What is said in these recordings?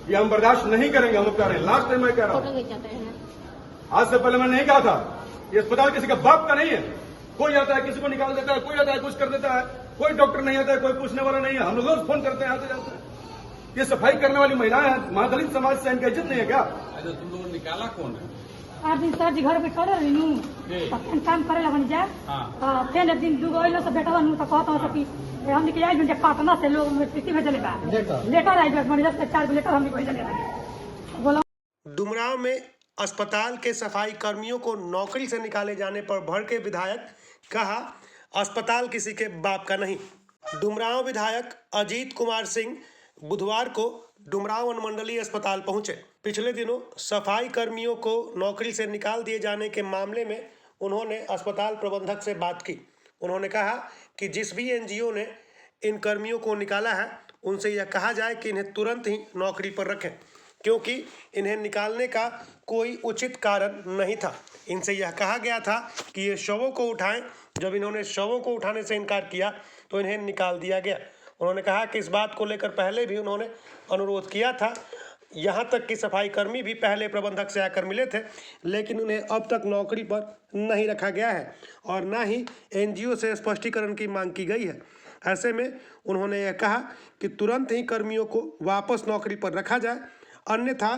ये हम बर्दाश्त नहीं करेंगे। हम लोग कह रहे हैं, लास्ट टाइम मैं कह रहा हूँ, आज से पहले मैंने नहीं कहा था ये अस्पताल किसी का बाप का नहीं है। कोई आता है किसी को निकाल देता है, कोई आता है कुछ कर देता है, कोई डॉक्टर नहीं आता है, कोई पूछने वाला नहीं है। हम लोग रोज फोन करते हैं, आते जाते हैं। ये सफाई करने वाली महिलाएं हैं, महादलित समाज से इनका इज्जत नहीं है क्या? अच्छा, तुम लोगों ने निकाला कौन है? आठ दिन सर जी घर पे खड़े रही हूँ, काम करे लगन जा। फिर एक दिन दूगो अइलो से बेटा बनू तो कहता हूँ कि हम निकल आई जो पटना से लोग चिट्ठी भेजले बा, लेटर आई मैनेजर से 4 लेटर हम भेजले बोला। डुमरांव में अस्पताल के सफाई कर्मियों को नौकरी से निकाले जाने पर भड़के विधायक, कहा अस्पताल किसी के बाप का नहीं। डुमरांव विधायक अजीत कुमार सिंह बुधवार को डुमरांव अनुमंडलीय अस्पताल पहुंचे। पिछले दिनों सफाई कर्मियों को नौकरी से निकाल दिए जाने के मामले में उन्होंने अस्पताल प्रबंधक से बात की। उन्होंने कहा कि जिस भी एनजीओ ने इन कर्मियों को निकाला है उनसे यह कहा जाए कि इन्हें तुरंत ही नौकरी पर रखें, क्योंकि इन्हें निकालने का कोई उचित कारण नहीं था। इनसे यह कहा गया था कि ये शवों को उठाएं। जब इन्होंने शवों को उठाने से इनकार किया तो इन्हें निकाल दिया गया। उन्होंने कहा कि इस बात को लेकर पहले भी उन्होंने अनुरोध किया था। यहाँ तक कि सफाई कर्मी भी पहले प्रबंधक से आकर मिले थे, लेकिन उन्हें अब तक नौकरी पर नहीं रखा गया है और न ही एनजीओ से स्पष्टीकरण की मांग की गई है। ऐसे में उन्होंने यह कहा कि तुरंत ही कर्मियों को वापस नौकरी पर रखा जाए, अन्यथा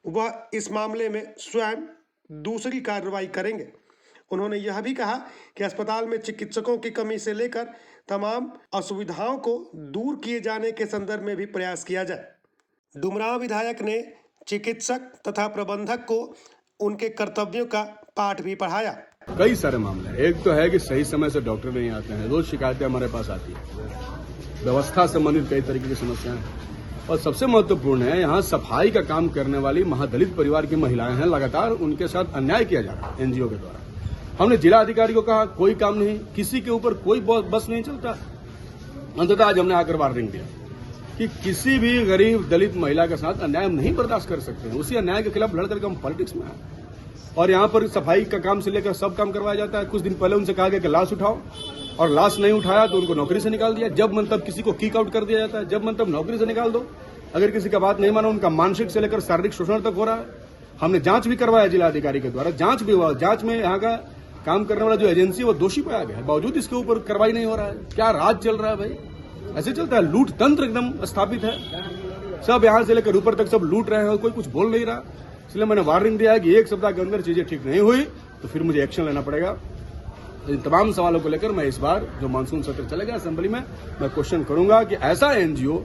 वह इस मामले में स्वयं दूसरी कार्रवाई करेंगे। उन्होंने यह भी कहा कि अस्पताल में चिकित्सकों की कमी से लेकर तमाम असुविधाओं को दूर किए जाने के संदर्भ में भी प्रयास किया जाए। डुमरांव विधायक ने चिकित्सक तथा प्रबंधक को उनके कर्तव्यों का पाठ भी पढ़ाया। कई सारे मामले हैं। एक तो है कि सही समय से डॉक्टर नहीं आते हैं, रोज शिकायतें हमारे पास आती है, व्यवस्था संबंधित कई तरीके की समस्याएं, और सबसे महत्वपूर्ण है यहाँ सफाई का काम करने वाली महादलित परिवार की महिलाएं हैं। लगातार उनके साथ अन्याय किया जा रहा है एनजीओ के द्वारा। हमने जिला अधिकारी को कहा, कोई काम नहीं, किसी के ऊपर कोई बस नहीं चलता। अंततः आज हमने आकर वार्निंग दिया कि किसी भी गरीब दलित महिला के साथ अन्याय हम नहीं बर्दाश्त कर सकते हैं। उसी अन्याय के खिलाफ लड़ करके हम पॉलिटिक्स में आए और यहाँ पर सफाई का काम से लेकर सब काम करवाया जाता है। कुछ दिन पहले उनसे कहा गया कि लाश उठाओ, और लाश नहीं उठाया तो उनको नौकरी से निकाल दिया। जब मन तब किसी को किक आउट कर दिया जाता है, जब मन तब नौकरी से निकाल दो। अगर किसी का बात नहीं माना, उनका मानसिक से लेकर शारीरिक शोषण तक हो रहा है। हमने जांच भी करवाया जिला अधिकारी के द्वारा, जांच भी हुआ। जांच में यहाँ का काम करने वाला जो एजेंसी है वो दोषी पाया गया है, बावजूद इसके ऊपर कार्रवाई नहीं हो रहा है। क्या राज चल रहा है भाई? ऐसे चलता है? लूट तंत्र एकदम स्थापित है। सब यहाँ से लेकर ऊपर तक सब लूट रहे हैं और कोई कुछ बोल नहीं रहा। इसलिए मैंने वार्निंग दिया है कि 1 सप्ताह के अंदर चीजें ठीक नहीं हुई तो फिर मुझे एक्शन लेना पड़ेगा। इन तमाम सवालों को लेकर मैं इस बार जो मानसून सत्र चलेगा असेंबली में, मैं क्वेश्चन करूंगा कि ऐसा एनजीओ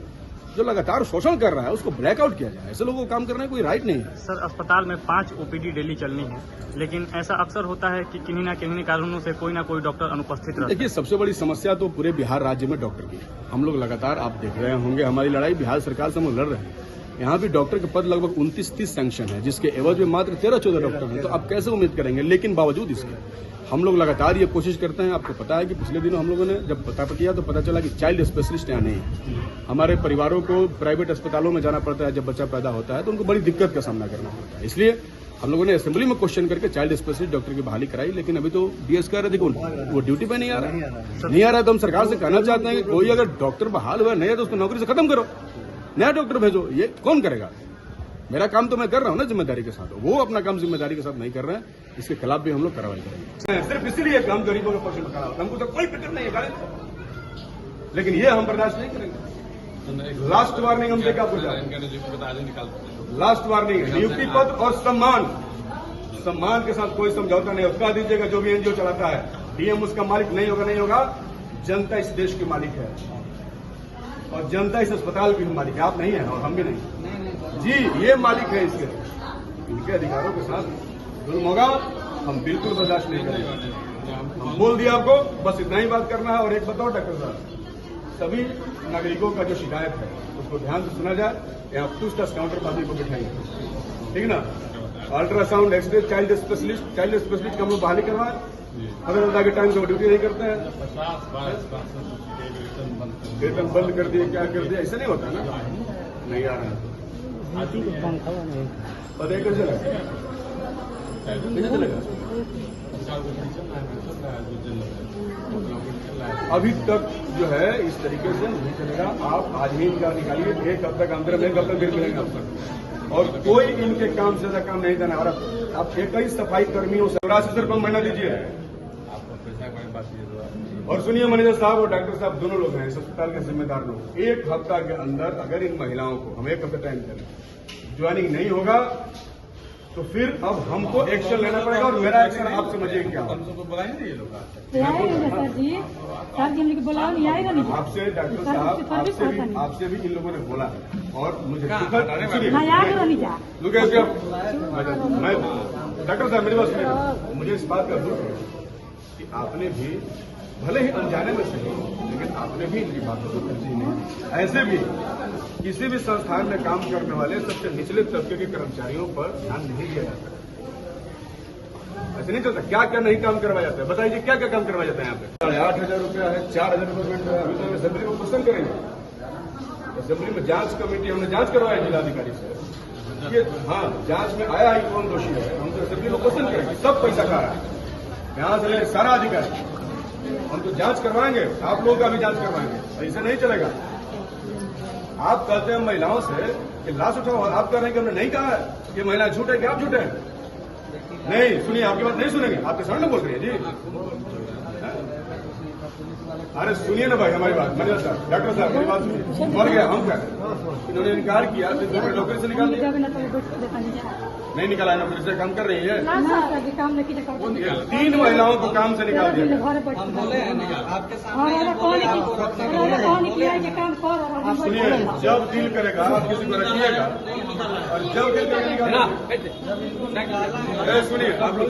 जो लगातार शोषण कर रहा है उसको ब्लैकआउट किया जाए। ऐसे लोगों को काम करने का कोई राइट नहीं है। सर, अस्पताल में 5 ओपीडी डेली चलनी है, लेकिन ऐसा अक्सर होता है कि किन्हीं न किन्हीं कारणों से कोई ना कोई डॉक्टर अनुपस्थित रहता है। देखिए, सबसे बड़ी समस्या तो पूरे बिहार राज्य में डॉक्टर की है। हम लोग लगातार, आप देख रहे होंगे, हमारी लड़ाई बिहार सरकार से हम लोग लड़ रहे हैं। यहाँ भी डॉक्टर के पद लगभग 29-30 सैंक्शन है, जिसके एवज में मात्र 13-14 डॉक्टर हैं। तो आप कैसे उम्मीद करेंगे? लेकिन बावजूद इसके हम लोग लगातार ये कोशिश करते हैं। आपको पता है कि पिछले दिनों हम लोगों ने जब पता किया तो पता चला कि चाइल्ड स्पेशलिस्ट यहाँ नहीं है। हमारे परिवारों को प्राइवेट अस्पतालों में जाना पड़ता है। जब बच्चा पैदा होता है तो उनको बड़ी दिक्कत का सामना करना पड़ता है। इसलिए हम लोगों ने असेंबली में क्वेश्चन करके चाइल्ड स्पेशलिस्ट डॉक्टर की बहाली कराई, लेकिन अभी तो डीएस कह रहे थे कि वो ड्यूटी पे नहीं आ रहा है। तो हम सरकार से कहना चाहते हैं कि कोई अगर डॉक्टर बहाल हुआ नहीं है तो उसको नौकरी से खत्म करो, नया डॉक्टर भेजो। ये कौन करेगा? मेरा काम तो मैं कर रहा हूँ ना जिम्मेदारी के साथ, वो अपना काम जिम्मेदारी के साथ नहीं कर रहे हैं। इसके खिलाफ भी हम लोग कार्रवाई करेंगे। सिर्फ इसलिए हम गरीबों के पक्ष में खड़ा होता है, हमको तो कोई फिक्र नहीं है, लेकिन ये हम बर्दाश्त नहीं करेंगे। लास्ट वार्निंग हम देगा आपको, लास्ट वार्निंग है। नियुक्ति पद और सम्मान के साथ कोई समझौता नहीं होता। दीजिएगा जो भी एनजीओ चलाता है, डीएम उसका मालिक नहीं होगा। जनता इस देश की मालिक है और जनता इस अस्पताल की भी मालिक है। आप नहीं है और हम भी नहीं जी, ये मालिक है इसके। इनके अधिकारों के साथ जुल्म होगा, हम बिल्कुल बर्दाश्त नहीं करेंगे। हम बोल दिया आपको, बस इतना ही बात करना है। और एक बताओ डॉक्टर साहब, सभी नागरिकों का जो शिकायत है उसको ध्यान से सुना जाए। यहाँ पूछताछ काउंटर पर को बिठाएंगे, ठीक ना? अल्ट्रासाउंड, एक्सरे, चाइल्ड स्पेशलिस्ट का हम लोग बहाली करवाएं। पता के टाइम से ड्यूटी नहीं करते हैं, वेतन बंद कर दिए, क्या कर दिया, ऐसा नहीं होता ना। नहीं आ रहा है पता कैसे चलेगा? सरकार को नहीं चल रहा है, चल रहा है जो चल रहा है। अभी तक जो है इस तरीके से नहीं चलेगा। आप आज ही इनका निकालिए, एक हफ्ते का अंदर में, एक हफ्ते फिर मिलेंगे आपको, और कोई इनके काम से ज्यादा काम नहीं देना। और आप 21 सफाई कर्मियों से 84 कम महीना दीजिए। आपका पैसा की बात ये और सुनिए, मैनेजर साहब और डॉक्टर साहब दोनों लोग हैं, इस अस्पताल के जिम्मेदार लोग। एक हफ्ता के अंदर अगर इन महिलाओं को, हम एक हफ्ता टाइम करें, ज्वाइनिंग नहीं होगा तो फिर अब हमको एक्शन लेना पड़ेगा। और मेरा एक्शन आप समझिए क्या होगा। हमको बुलाएंगे ये लोग आएगा सर जी, सर जी हमने बुलाओ नहीं आएगा नहीं आपसे डॉक्टर साहब आपसे भी इन लोगों ने बोला है, और मुझे नहीं आएगा नहीं जा मैं डॉक्टर साहब मेरी बात सुनिए, मुझे इस बात का दुख है कि आपने भी भले ही अनजाने में सही, लेकिन आपने भी इनकी बातों को तरजीह नहीं। ऐसे भी किसी भी संस्थान में काम करने वाले सबसे निचले तबके के कर्मचारियों पर ध्यान नहीं दिया जाता। ऐसे नहीं चलता। क्या क्या नहीं काम करवाया जाता है, बताइए क्या क्या काम करवाया जाता है यहाँ पे। 8,000 रुपया है, 4,000 रुपये अभी तो असेंबली को क्वेश्चन करेंगे। असेंबली में जांच कमेटी, हमने जांच करवाया जिलाधिकारी से, ये हाँ जांच में आया ही कौन दोषी है, हम तो असेंबली को क्वेश्चन करेंगे। सब पैसा खा रहा है यहां से लेकर सारा अधिकारी, हम तो जांच करवाएंगे, आप लोगों का भी जांच करवाएंगे। ऐसे नहीं चलेगा। आप कहते हैं महिलाओं से कि लाश उठाओ, आप कह रहे हैं कि हमने नहीं कहा है कि महिला झूठ है कि आप झूठे हैं। नहीं सुनिए, आपकी बात नहीं सुनेंगे, आपके सामने बोल रही है जी। अरे सुनिए ना भाई हमारी बात, मैनेजर साहब, डॉक्टर साहब मेरी बात सुनिए। मर गया हम क्या, इन्होंने इनकार किया तो नौकरी से निकाल दिया। नहीं निकाला है, नौकरी से काम कर रही है। काम नहीं 3 महिलाओं को काम से निकाल दिया। सुनिए, जब दिल करेगा आप किसी को रखिएगा, और जब दिल करेगा निकालिएगा। सुनिए आप लोग